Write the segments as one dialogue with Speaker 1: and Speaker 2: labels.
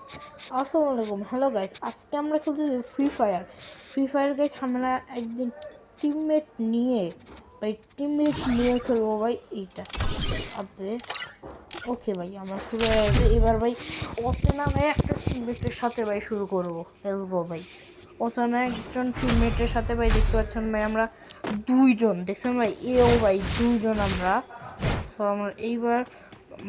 Speaker 1: আসসালামু আলাইকুম, hello guys. আজকে আমরা খেলতেছি ফ্রি ফায়ার। গাইস আমরা একদিন টিমমেট নিয়ে খেলবো ভাই। এইটা আবে ওকে ভাই, আমরা শুরু হয়ে গেছে এবার ভাই। অচেনা ভাই একটা টিমমেটের সাথে ভাই শুরু করবো, খেলবো ভাই। অচেনা একজন টিমমেটের সাথে ভাই, দেখতে পাচ্ছেন ভাই আমরা দুইজন, দেখছেন ভাই, এও ভাই দুইজন আমরা। তো আমরা এইবার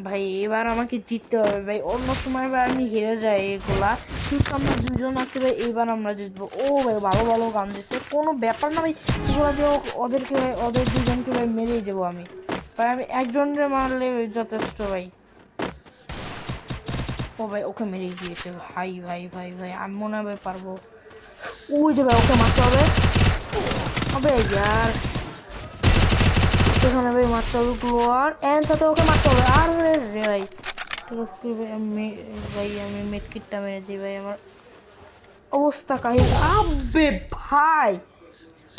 Speaker 1: ভাই, এবার আমাকে জিততে হবে ভাই। অন্য সময় ভাই আমি হেরে যাই এগুলা, কিন্তু আমরা দুজন আছি ভাই, এইবার আমরা জিতবো। ও ভাই ভালো ভালো গান দিচ্ছে, কোনো ব্যাপার না ভাই। এগুলো দিয়ে ওদেরকে ভাই, ওদের দুজনকে ভাই মেরেই দেবো আমি ভাই। আমি একজনকে মারলে যথেষ্ট ভাই। ও ভাই ওকে মেরেই দিয়েছে ভাই। ভাই ভাই ভাই আমি মনে হয় পারবো। ওই যে ভাই ওকে মারতে হবে। আবে ইয়ার, এখানে ভাই মারতে হবে গ্লোয়ার এন্ড সাথে ওকে মারতে হবে। আর রে ভাই ঠিক আছে ভাই, আমি মেডকিটটা মেরে দিই ভাই। আমার অবস্থা কাহিল। আবে ভাই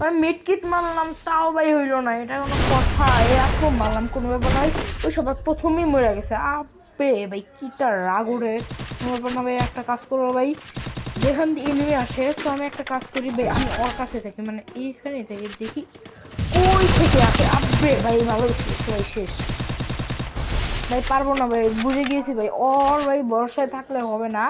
Speaker 1: আমি মেডকিট মারলাম তাও ভাই হইলো না, এটা কোনো কথা? এত মারলাম কোনো ব্যাপার নয়। ওই সবার প্রথমেই মরে গেছে। আবে ভাই কিটা রাগ উঠে। কোনো ব্যাপার না ভাই, একটা কাজ করবো ভাই, যেখান দিয়ে এনিমি আসে। তো আমি একটা কাজ করি ভাই, আমি ওর কাছে থাকি, মানে এইখানে থেকে দেখি ওই থেকে আসে। আবে ভাই ভালো ভাই, শেষ ভাই, পারবো না ভাই, বুঝে গিয়েছি ভাই। ওর ভাই ভরসায় থাকলে হবে না।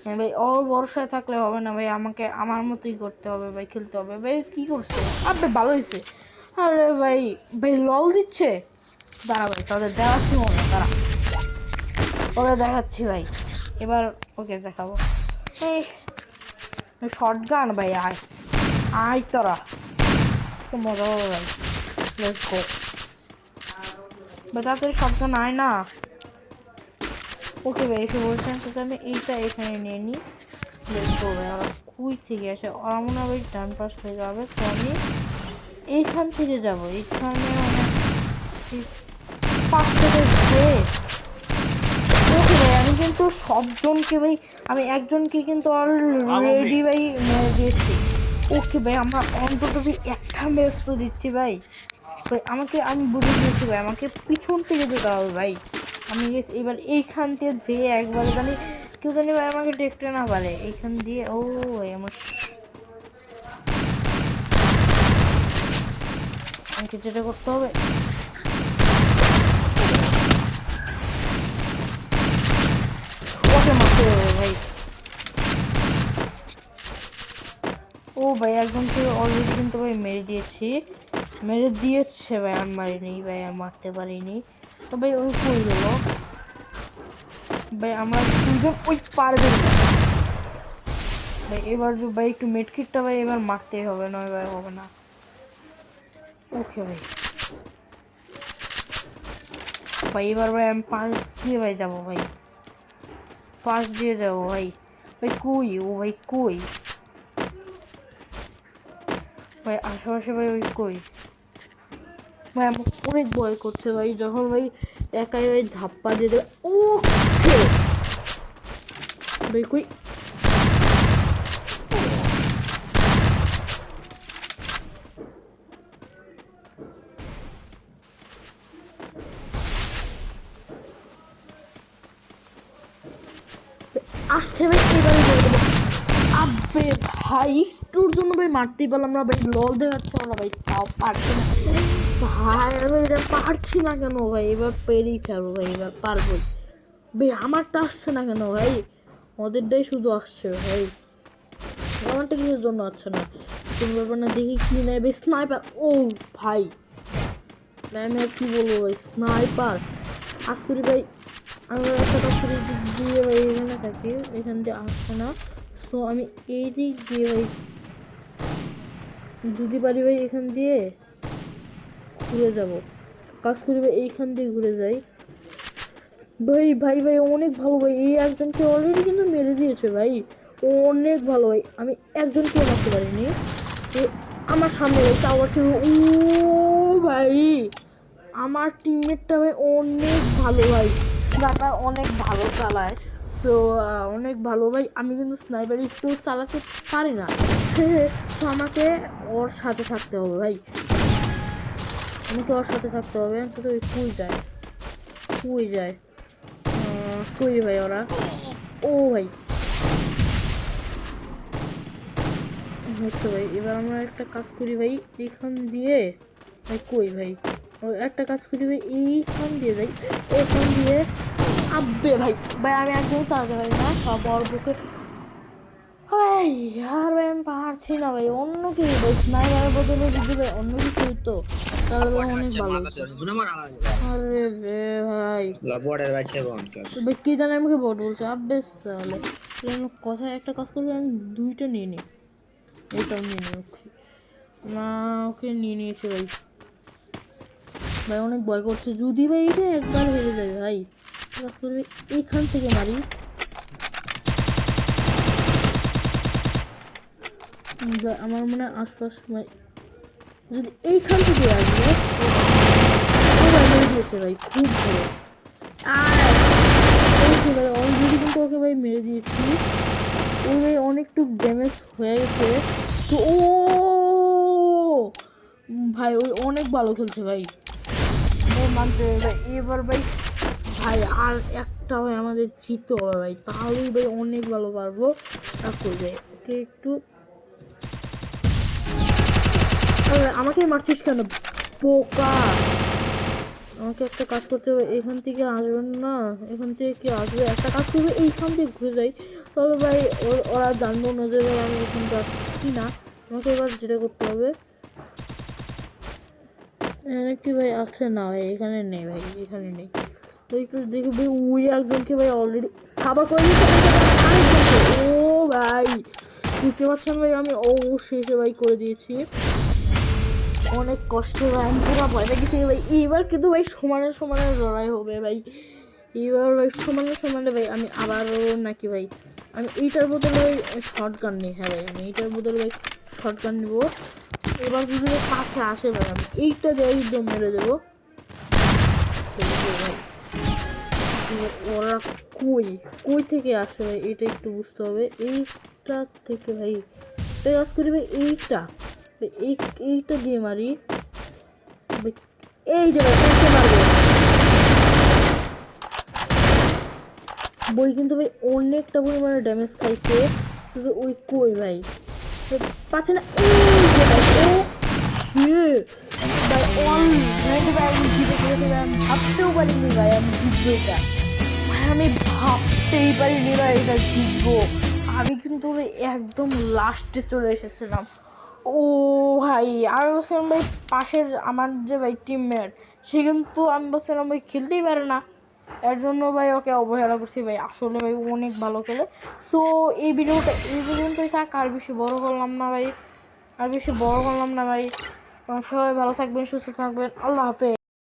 Speaker 1: হ্যাঁ ভাই, ওর ভরসায় থাকলে হবে না ভাই, আমাকে আমার মতোই করতে হবে ভাই, খেলতে হবে ভাই। কি করছে? আবে ভালো হয়েছে। আরে ভাই ভাই লল দিচ্ছে। দাঁড়া ভাই, তাদের দেখাচ্ছি মনে হয়, দাঁড়া ওরা দেখাচ্ছি ভাই। এবার ওকে দেখাবো। এই শর্ট গান ভাই, আয় আয় তোরা, তো মজা হবে ভাই। লেটস গো ভাই, তাড়াতাড়ি শর্ট গান আয় না। ওকে ভাই এসে বলছেন, তো আমি এইটা এখানে নিয়ে নিই। লেটস গো ভাই। ওরা কুই থেকে আসে, ওরা মনে হয় ডান পাশ থেকে যাবে, তো আমি এইখান থেকে যাবো। এইখানে অনেক পাশ থেকে যে ওকে ভাই, আমি কিন্তু সবজনকে ভাই, আমি একজনকে কিন্তু অলরেডি ভাই মেরে দিয়েছি। ওকে ভাই, আমরা অন্তত একটা ম্যাচ তো দিচ্ছি ভাই। ভাই আমাকে, আমি বুঝে দিয়েছি ভাই, আমাকে পিছন থেকে যেতে হবে ভাই। আমি এবার এইখান থেকে যে একবারে জানি কেউ জানি ভাই আমাকে দেখতে না পারে এইখান দিয়ে। ও ভাই আমার, আমাকে যেটা করতে হবে, ওকে মারতে হবে ভাই। ও ভাই একজনকে অলরেডি কিন্তু ভাই মেরে দিয়েছে ভাই। আমি মারিনি ভাই, আমি মারতে পারিনি। তো ভাই ওই কই গেল ভাই? আমরা দুজন ওই পারবে না ভাই। এবার ভাই একটু মেডকিটটা ভাই এবার মারতেই হবে, নয় ভাই হবে না। ওকে ভাই, ভাই এবার ভাই আমি পাশ দিয়ে ভাই যাবো ভাই, পাশ দিয়ে যাবো ভাই। ভাই কই ও ভাই, কই ভাই আশেপাশে ভাই? ওই কই ভাই? আমার অনেক ভয় করছে ভাই, যখন ভাই একাই ভাই ধাপ্পা দিয়ে দেবে। ওকে ভাই কই? আসছে ভাই, এবারে মেরে দেবো। আবে ভাই একটুর জন্য ভাই মারতেই পারলাম না ভাই, লল দেখাচ্ছে না ভাই, তাও পারছি না ভাই। আমি এটা পারছি না কেন ভাই? এবার পেরেই ছাড়বো ভাই, এবার পারবোই ভাই। আমারটা আসছে না কেন ভাই? ওদেরটাই শুধু আসছে ভাই, আমারটা কিছুর জন্য আসছে না। কোনো ব্যাপার না, দেখি কি নেবে। স্নাইপার। ও ভাই আমি আর কি বলবো ভাই, স্নাইপার আজ করি ভাই। আমি একটা কাজ করি দিয়ে ভাই, এখানে থাকি, এখান দিয়ে আসছে না। তো আমি এই দিক দিয়ে ভাই যদি পারি ভাই, এখান দিয়ে ঘুরে যাব। কাজ করি ভাই, এইখান দিয়ে ঘুরে যাই ভাই। ভাই ভাই অনেক ভালো ভাই, এই একজনকে অলরেডি কিন্তু মেরে দিয়েছে ভাই। অনেক ভালো ভাই, আমি একজনকে মারতে পারিনি। আমার সামনে ভাই টাওয়ার থেকে। ও ভাই আমার টিমমেটটা ভাই অনেক ভালো ভাই, স্নাইপার অনেক ভালো চালায়। তো অনেক ভালো ভাই। আমি কিন্তু স্নাইপার একটু চালাতে পারি না। তো আমাকে ওর সাথে থাকতে হবে ভাই, আমাকে ওর সাথে থাকতে হবে। শুধু কুই যায়, কুই যায়, কুই ভাই ওরা। ও ভাই হচ্ছে ভাই। এবার আমরা একটা কাজ করি ভাই, এইখান দিয়ে ভাই কই ভাই, একটা কাজ করি ভাই, এইখান দিয়ে যাই, এখান দিয়ে আব্বে ভাই ভাই আমি একদম চালাতে পারি না সব ওর বুকে ভাই। আর ভাই আমি পারছি না ভাই, অন্য কিছু ভাই স্নাইপারের বদলে যদি ভাই অন্য কিছু হতো তাহলে ভাই অনেক ভালো হতো। আরে রে ভাই ভাই কে জানে আমাকে বট বলছে, আব্বে তাহলে কথা একটা কাজ করবো, আমি দুইটা নিয়ে নিই, এটাও নিয়ে নিই। ওকে না, ওকে নিয়ে নিয়েছে ভাই। ভাই অনেক ভয় করছে, যদি ভাই এটা একবার হেরে যাবে ভাই, কাজ করবে এইখান থেকে মারি। আমার মনে হয় আশপাশ ভাই যদি এইখান থেকে আসবে, ও ভাই মেরে দিয়েছে ভাই, খুব ভালো। আর ওকে ভাই অলরেডি কিন্তু ওকে ভাই মেরে দিয়েছি, ওই ভাই অনেকটুক ড্যামেজ হয়ে গেছে। তো ও ভাই ওই অনেক ভালো খেলছে ভাই, মানতে হবে ভাই। এবার ভাই ভাই আর একটা ভাই আমাদের জিততে হবে ভাই, তাহলেই ভাই অনেক ভালো পারবো। কই ভাই ওকে একটু, আমাকে মারছিস কেন পোকা? আমাকে একটা কাজ করতে হবে, এখান থেকে আসবেন না, এখান থেকে কি আসবে, একটা কাজ করবে এইখান থেকে ঘুরে যাই, তাহলে ভাই ওরা জানবো না যে ভাই আমি এখান থেকে আসছি না। আমাকে এবার যেটা করতে হবে, কি ভাই আছে না ভাই, এখানে নেই ভাই, এখানে নেই। তো একটু দেখি ভাই, ওই একজনকে ভাই অলরেডি সাবা করে দিয়েছে। ও ভাই বুঝতে পারছেন ভাই, আমি শেষে ভাই করে দিয়েছি, অনেক কষ্ট ভাই, আমি পুরো ভয় পেয়েছি ভাই। এবার কিন্তু ভাই সমানে সমানে লড়াই হবে ভাই, এবার ভাই সমানে সমানে ভাই। আমি আবারও নাকি ভাই আমি এইটার বদলে ভাই শর্ট গান নিই। হ্যাঁ ভাই আমি এইটার বদলে ভাই শর্ট গান নেবো। এবার যদি কাছে আসে ভাই আমি এইটা দিয়ে একদম মেরে দেবো ভাই। ওরা কই কই থেকে আসে ভাই, এটা একটু বুঝতে হবে। এইটা থেকে ভাই এটা কাজ করি ভাই, এইটা দিয়ে মারি। এই যে ভাই মারবো বই, কিন্তু ভাই অনেকটা পরিমাণে ড্যামেজ খাইছে, কিন্তু ওই কই ভাই পাচ্ছে না। এই যে ভাই ভাই অলরেডি ভাই আমি জিতে গেছি ভাই, আমি ভাবতেও পারিনি ভাই আমি জিতবো এটা, ভাই আমি ভাবতেই পারিনি ভাই এটা জিতবো। আমি কিন্তু ভাই একদম লাস্টে চলে এসেছিলাম। ও ভাই আমি বলছিলাম ভাই পাশের আমার যে ভাই টিমমেট, সে কিন্তু আমি বলছিলাম ভাই খেলতেই পারে না, এর জন্য ভাই ওকে অবহেলা করছি ভাই। আসলে ভাই অনেক ভালো খেলে। সো এই ভিডিওটা এই পর্যন্তই থাক, আর বেশি বড় করলাম না ভাই, আর বেশি বড় করলাম না ভাই। সবাই ভালো থাকবেন, সুস্থ থাকবেন, আল্লাহ হাফেজ।